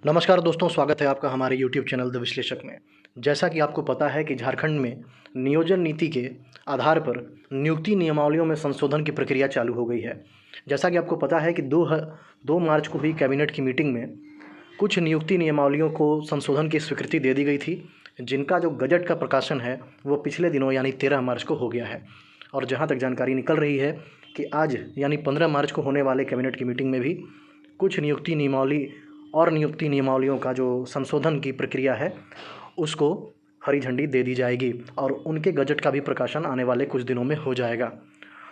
नमस्कार दोस्तों, स्वागत है आपका हमारे YouTube चैनल द विश्लेषक में। जैसा कि आपको पता है कि झारखंड में नियोजन नीति के आधार पर नियुक्ति नियमावलियों में संशोधन की प्रक्रिया चालू हो गई है। जैसा कि आपको पता है कि 2 मार्च को हुई कैबिनेट की मीटिंग में कुछ नियुक्ति नियमावलियों को संशोधन की स्वीकृति दे दी गई थी, जिनका जो गजट का प्रकाशन है वो पिछले दिनों यानी 13 मार्च को हो गया है। और जहाँ तक जानकारी निकल रही है कि आज यानी 15 मार्च को होने वाले कैबिनेट की मीटिंग में भी कुछ नियुक्ति नियमावली और नियुक्ति नियमावलियों का जो संशोधन की प्रक्रिया है उसको हरी झंडी दे दी जाएगी और उनके गजट का भी प्रकाशन आने वाले कुछ दिनों में हो जाएगा।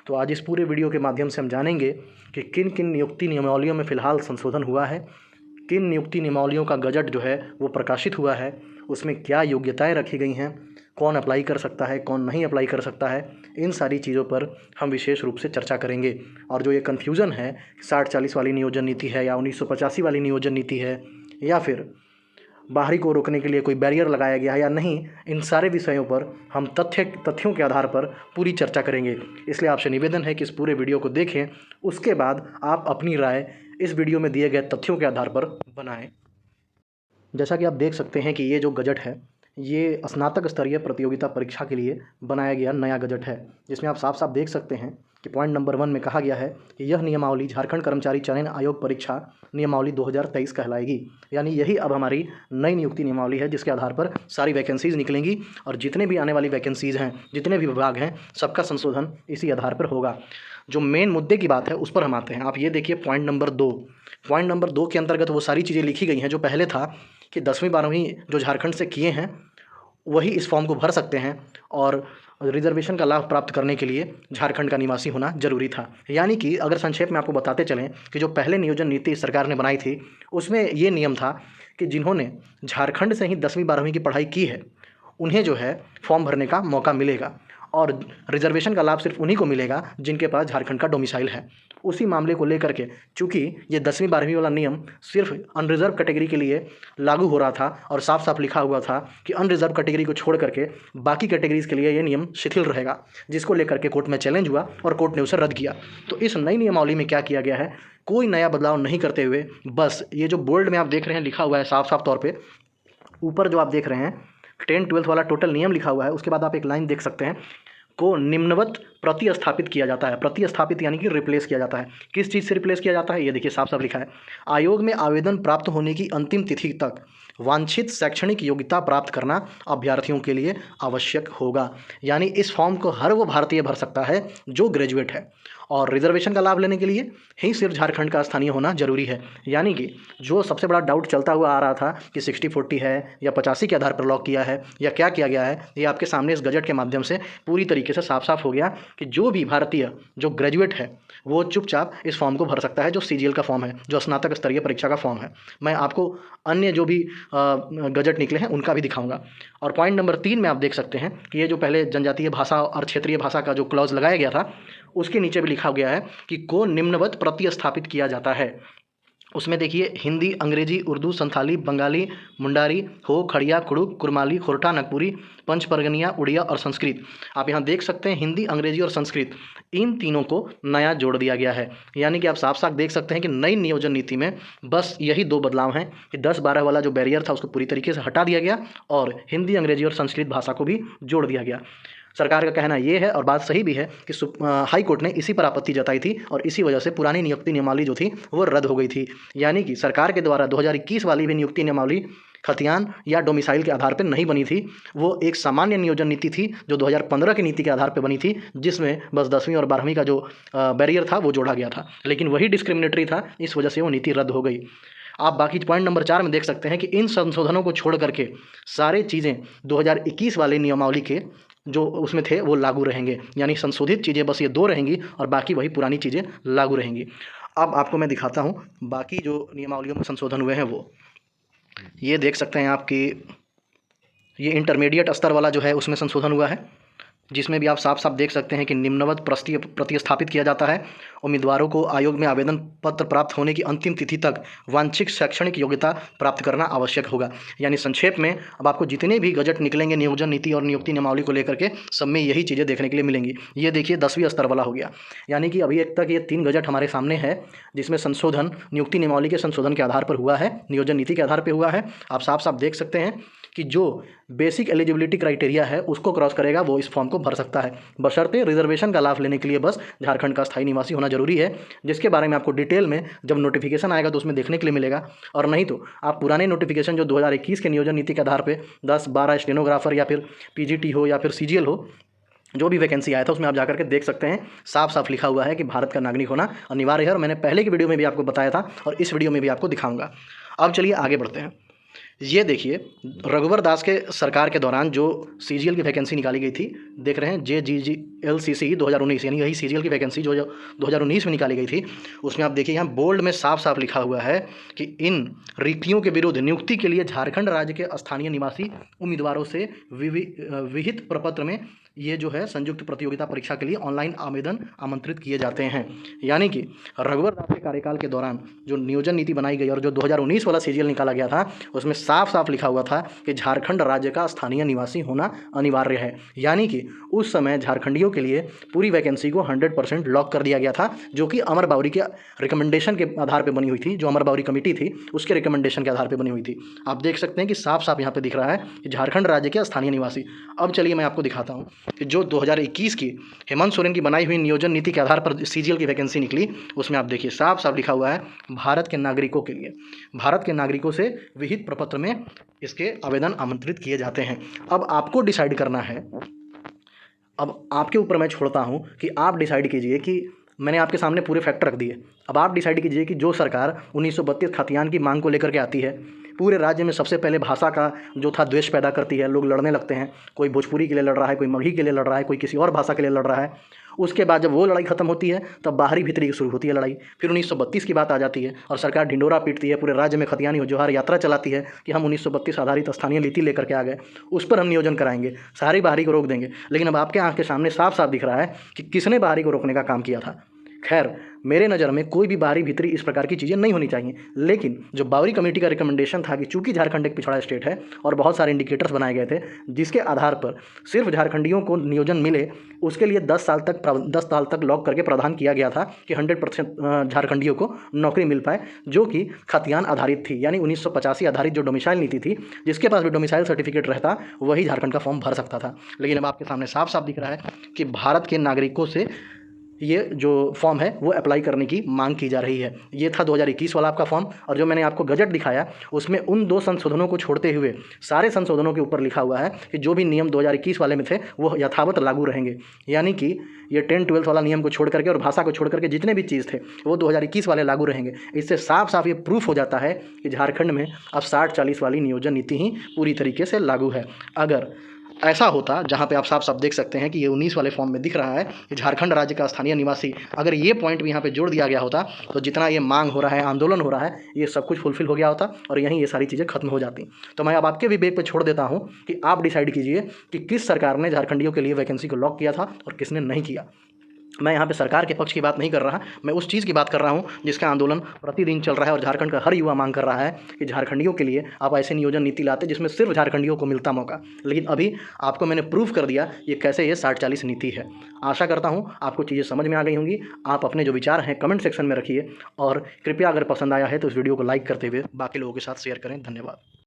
तो आज इस पूरे वीडियो के माध्यम से हम जानेंगे कि किन किन नियुक्ति नियमावलियों में फ़िलहाल संशोधन हुआ है, किन नियुक्ति नियमावलियों का गजट जो है वो प्रकाशित हुआ है, उसमें क्या योग्यताएं रखी गई हैं, कौन अप्लाई कर सकता है, कौन नहीं अप्लाई कर सकता है, इन सारी चीज़ों पर हम विशेष रूप से चर्चा करेंगे। और जो ये कन्फ्यूज़न है 60-40 वाली नियोजन नीति है या 1985 वाली नियोजन नीति है या फिर बाहरी को रोकने के लिए कोई बैरियर लगाया गया है या नहीं, इन सारे विषयों पर हम तथ्यों के आधार पर पूरी चर्चा करेंगे। इसलिए आपसे निवेदन है कि इस पूरे वीडियो को देखें, उसके बाद आप अपनी राय इस वीडियो में दिए गए तथ्यों के आधार पर बनाएं। जैसा कि आप देख सकते हैं कि ये जो गजट है ये स्नातक स्तरीय प्रतियोगिता परीक्षा के लिए बनाया गया नया गजट है, जिसमें आप साफ साफ देख सकते हैं कि पॉइंट नंबर 1 में कहा गया है कि यह नियमावली झारखंड कर्मचारी चयन आयोग परीक्षा नियमावली 2023 कहलाएगी। यानी यही अब हमारी नई नियुक्ति नियमावली है, जिसके आधार पर सारी वैकेंसीज़ निकलेंगी और जितने भी आने वाली वैकेंसीज़ हैं, जितने भी विभाग हैं, सबका संशोधन इसी आधार पर होगा। जो मेन मुद्दे की बात है उस पर हम आते हैं। आप ये देखिए पॉइंट नंबर 2। पॉइंट नंबर 2 के अंतर्गत वो सारी चीज़ें लिखी गई हैं जो पहले था कि 10वीं 12वीं जो झारखंड से किए हैं वही इस फॉर्म को भर सकते हैं और रिजर्वेशन का लाभ प्राप्त करने के लिए झारखंड का निवासी होना जरूरी था। यानी कि अगर संक्षेप में आपको बताते चलें कि जो पहले नियोजन नीति सरकार ने बनाई थी उसमें ये नियम था कि जिन्होंने झारखंड से ही 10वीं 12वीं की पढ़ाई की है उन्हें जो है फॉर्म भरने का मौका मिलेगा और रिजर्वेशन का लाभ सिर्फ उन्हीं को मिलेगा जिनके पास झारखंड का डोमिसाइल है। उसी मामले को लेकर के चूँकि ये 10वीं 12वीं वाला नियम सिर्फ अनरिजर्व कैटेगरी के लिए लागू हो रहा था और साफ साफ लिखा हुआ था कि अनरिजर्व कैटेगरी को छोड़ करके बाकी कैटेगरीज़ के लिए ये नियम शिथिल रहेगा, जिसको लेकर के कोर्ट में चैलेंज हुआ और कोर्ट ने उसे रद्द किया। तो इस नई नियमावली में क्या किया गया है, कोई नया बदलाव नहीं करते हुए बस ये जो बोल्ड में आप देख रहे हैं लिखा हुआ है साफ साफ तौर पर, ऊपर जो आप देख रहे हैं 10-12 वाला टोटल नियम लिखा हुआ है, उसके बाद आप एक लाइन देख सकते हैं को निम्नवत प्रतिस्थापित किया जाता है। प्रतिस्थापित यानी कि रिप्लेस किया जाता है। किस चीज़ से रिप्लेस किया जाता है ये देखिए साफ साफ लिखा है, आयोग में आवेदन प्राप्त होने की अंतिम तिथि तक वांछित शैक्षणिक योग्यता प्राप्त करना अभ्यर्थियों के लिए आवश्यक होगा। यानी इस फॉर्म को हर वो भारतीय भर सकता है जो ग्रेजुएट है और रिजर्वेशन का लाभ लेने के लिए ही सिर्फ झारखंड का स्थानीय होना जरूरी है। यानी कि जो सबसे बड़ा डाउट चलता हुआ आ रहा था कि 60-40 है या 85 के आधार पर लॉक किया है या क्या किया गया है, ये आपके सामने इस गजट के माध्यम से पूरी तरीके से साफ साफ हो गया कि जो भी भारतीय जो ग्रेजुएट है वो चुपचाप इस फॉर्म को भर सकता है, जो CGL का फॉर्म है, जो स्नातक स्तरीय परीक्षा का फॉर्म है। मैं आपको अन्य जो भी गजट निकले हैं उनका भी दिखाऊंगा। और पॉइंट नंबर 3 में आप देख सकते हैं कि ये जो पहले जनजातीय भाषा और क्षेत्रीय भाषा का जो क्लॉज लगाया गया था उसके नीचे भी लिखा गया है कि को निम्नवत प्रतिस्थापित किया जाता है। उसमें देखिए हिंदी, अंग्रेजी, उर्दू, संथाली, बंगाली, मुंडारी, हो, खड़िया, कुड़ुक, कुरमाली, खोरठा, नागपुरी, पंच परगनिया, उड़िया और संस्कृत। आप यहाँ देख सकते हैं हिंदी, अंग्रेजी और संस्कृत इन तीनों को नया जोड़ दिया गया है। यानी कि आप साफ साफ देख सकते हैं कि नई नियोजन नीति में बस यही 2 बदलाव हैं कि 10-12 वाला जो बैरियर था उसको पूरी तरीके से हटा दिया गया और हिंदी, अंग्रेजी और संस्कृत भाषा को भी जोड़ दिया गया। सरकार का कहना ये है और बात सही भी है कि हाई कोर्ट ने इसी पर आपत्ति जताई थी और इसी वजह से पुरानी नियुक्ति नियमावली जो थी वो रद्द हो गई थी। यानी कि सरकार के द्वारा 2021 वाली भी नियुक्ति नियमावली खतियान या डोमिसाइल के आधार पर नहीं बनी थी, वो एक सामान्य नियोजन नीति थी जो 2015 की नीति के आधार पर बनी थी, जिसमें बस 10वीं और 12वीं का जो बैरियर था वो जोड़ा गया था, लेकिन वही डिस्क्रिमिनेटरी था, इस वजह से वो नीति रद्द हो गई। आप बाकी पॉइंट नंबर 4 में देख सकते हैं कि इन संशोधनों को छोड़ करके सारे चीज़ें 2021 वाले नियमावली के जो उसमें थे वो लागू रहेंगे। यानी संशोधित चीज़ें बस ये 2 रहेंगी और बाकी वही पुरानी चीज़ें लागू रहेंगी। अब आपको मैं दिखाता हूँ बाकी जो नियमावलियों में संशोधन हुए हैं वो ये देख सकते हैं आप कि ये इंटरमीडिएट स्तर वाला जो है उसमें संशोधन हुआ है। जिसमें भी आप साफ साफ देख सकते हैं कि निम्नवत प्रतिस्थापित किया जाता है। उम्मीदवारों को आयोग में आवेदन पत्र प्राप्त होने की अंतिम तिथि तक वांछित शैक्षणिक योग्यता प्राप्त करना आवश्यक होगा। यानी संक्षेप में अब आपको जितने भी गजट निकलेंगे नियोजन नीति और नियुक्ति नियमावली को लेकर के, सब में यही चीज़ें देखने के लिए मिलेंगी। ये देखिए 10वीं स्तर वाला हो गया, यानी कि अभी एक तक ये 3 गजट हमारे सामने है, जिसमें संशोधन नियुक्ति नियमावली के संशोधन के आधार पर हुआ है, नियोजन नीति के आधार पर हुआ है। आप साफ साफ देख सकते हैं कि जो बेसिक एलिजिबिलिटी क्राइटेरिया है उसको क्रॉस करेगा वो इस फॉर्म को भर सकता है, बशर्ते रिजर्वेशन का लाभ लेने के लिए बस झारखंड का स्थायी निवासी होना जरूरी है, जिसके बारे में आपको डिटेल में जब नोटिफिकेशन आएगा तो उसमें देखने के लिए मिलेगा। और नहीं तो आप पुराने नोटिफिकेशन जो 2021 के नियोजन नीति के आधार पर 10-12 स्टेनोग्राफर या फिर पीजीटी हो या फिर सीजीएल हो, जो भी वैकेंसी आया था उसमें आप जाकर के देख सकते हैं, साफ साफ लिखा हुआ है कि भारत का नागरिक होना अनिवार्य है। और मैंने पहले की वीडियो में भी आपको बताया था और इस वीडियो में भी आपको दिखाऊंगा। अब चलिए आगे बढ़ते हैं। ये देखिए रघुवर दास के सरकार के दौरान जो सीजीएल की वैकेंसी निकाली गई थी, देख रहे हैं JGGLCC 2019, यानी यही सीजीएल की वैकेंसी जो 2019 में निकाली गई थी। उसमें आप देखिए यहाँ बोल्ड में साफ साफ लिखा हुआ है कि इन रिक्तियों के विरुद्ध नियुक्ति के लिए झारखंड राज्य के स्थानीय निवासी उम्मीदवारों से विहित प्रपत्र में ये जो है संयुक्त प्रतियोगिता परीक्षा के लिए ऑनलाइन आवेदन आमंत्रित किए जाते हैं। यानी कि रघुवर दास के कार्यकाल के दौरान जो नियोजन नीति बनाई गई और जो 2019 वाला सीजीएल निकाला गया था उसमें साफ साफ लिखा हुआ था कि झारखंड राज्य का स्थानीय निवासी होना अनिवार्य है। यानी कि उस समय झारखंडियों के लिए पूरी वैकेंसी को 100% लॉक कर दिया गया था, जो कि अमर बावरी के रिकमेंडेशन के आधार पर बनी हुई थी, जो अमर बावरी कमेटी थी उसके रिकमेंडेशन के आधार पर बनी हुई थी। आप देख सकते हैं कि साफ साफ यहाँ पर दिख रहा है कि झारखंड राज्य के स्थानीय निवासी। अब चलिए मैं आपको दिखाता हूँ कि जो 2021 की हेमंत सोरेन की बनाई हुई नियोजन नीति के आधार पर सीजीएल की वैकेंसी निकली, उसमें आप देखिए साफ साफ लिखा हुआ है भारत के नागरिकों के लिए, भारत के नागरिकों से विहित प्रपत्र में इसके आवेदन आमंत्रित किए जाते हैं। अब आपको डिसाइड करना है, अब आपके ऊपर मैं छोड़ता हूं कि आप डिसाइड कीजिए कि मैंने आपके सामने पूरे फैक्ट रख दिए। अब आप डिसाइड कीजिए कि जो सरकार 1932 खतियान की मांग को लेकर के आती है, पूरे राज्य में सबसे पहले भाषा का जो था द्वेष पैदा करती है, लोग लड़ने लगते हैं, कोई भोजपुरी के लिए लड़ रहा है, कोई मगही के लिए लड़ रहा है, कोई किसी और भाषा के लिए लड़ रहा है। उसके बाद जब वो लड़ाई खत्म होती है तब बाहरी भीतरी की शुरू होती है लड़ाई। फिर 1932 की बात आ जाती है और सरकार ढिंडोरा पीटती है, पूरे राज्य में खतियानी जोहार यात्रा चलाती है कि हम 1932 आधारित स्थानीय नीति लेकर के आ गए, उस पर हम नियोजन कराएंगे, सारी बाहरी को रोक देंगे। लेकिन अब आपके आँख के सामने साफ साफ दिख रहा है कि किसने बाहरी को रोकने का काम किया था। खैर, मेरे नज़र में कोई भी बाहरी भीतरी इस प्रकार की चीज़ें नहीं होनी चाहिए, लेकिन जो बावरी कमेटी का रिकमेंडेशन था कि चूंकि झारखंड एक पिछड़ा स्टेट है और बहुत सारे इंडिकेटर्स बनाए गए थे जिसके आधार पर सिर्फ झारखंडियों को नियोजन मिले, उसके लिए 10 साल तक लॉक करके प्रावधान किया गया था कि 100% झारखंडियों को नौकरी मिल पाए, जो कि खतियान आधारित थी। यानी 1985 आधारित जो डोमिसाइल नीति थी, जिसके पास भी डोमिसाइल सर्टिफिकेट रहता वही झारखंड का फॉर्म भर सकता था। लेकिन अब आपके सामने साफ साफ दिख रहा है कि भारत के नागरिकों से ये जो फॉर्म है वो अप्लाई करने की मांग की जा रही है। ये था 2021 वाला आपका फॉर्म, और जो मैंने आपको गजट दिखाया उसमें उन 2 संशोधनों को छोड़ते हुए सारे संशोधनों के ऊपर लिखा हुआ है कि जो भी नियम 2021 वाले में थे वो यथावत लागू रहेंगे। यानी कि ये 10-12 वाला नियम को छोड़ करके और भाषा को छोड़ करके जितने भी चीज़ थे वो 2021 वाले लागू रहेंगे। इससे साफ साफ ये प्रूफ हो जाता है कि झारखंड में अब 60-40 वाली नियोजन नीति ही पूरी तरीके से लागू है। अगर ऐसा होता, जहाँ पे आप साफ साफ देख सकते हैं कि ये 19 वाले फॉर्म में दिख रहा है कि झारखंड राज्य का स्थानीय निवासी, अगर ये पॉइंट भी यहाँ पे जोड़ दिया गया होता तो जितना ये मांग हो रहा है, आंदोलन हो रहा है, ये सब कुछ फुलफिल हो गया होता और यहीं ये सारी चीज़ें खत्म हो जाती। तो मैं अब आपके विवेक पे छोड़ देता हूँ कि आप डिसाइड कीजिए कि किस सरकार ने झारखंडियों के लिए वैकेंसी को लॉक किया था और किसने नहीं किया। मैं यहाँ पे सरकार के पक्ष की बात नहीं कर रहा, मैं उस चीज़ की बात कर रहा हूँ जिसका आंदोलन प्रतिदिन चल रहा है और झारखंड का हर युवा मांग कर रहा है कि झारखंडियों के लिए आप ऐसे नियोजन नीति लाते जिसमें सिर्फ झारखंडियों को मिलता मौका। लेकिन अभी आपको मैंने प्रूफ कर दिया ये कैसे ये 60-40 नीति है। आशा करता हूँ आपको चीज़ें समझ में आ गई होंगी। आप अपने जो विचार हैं कमेंट सेक्शन में रखिए और कृपया अगर पसंद आया है तो इस वीडियो को लाइक करते हुए बाकी लोगों के साथ शेयर करें। धन्यवाद।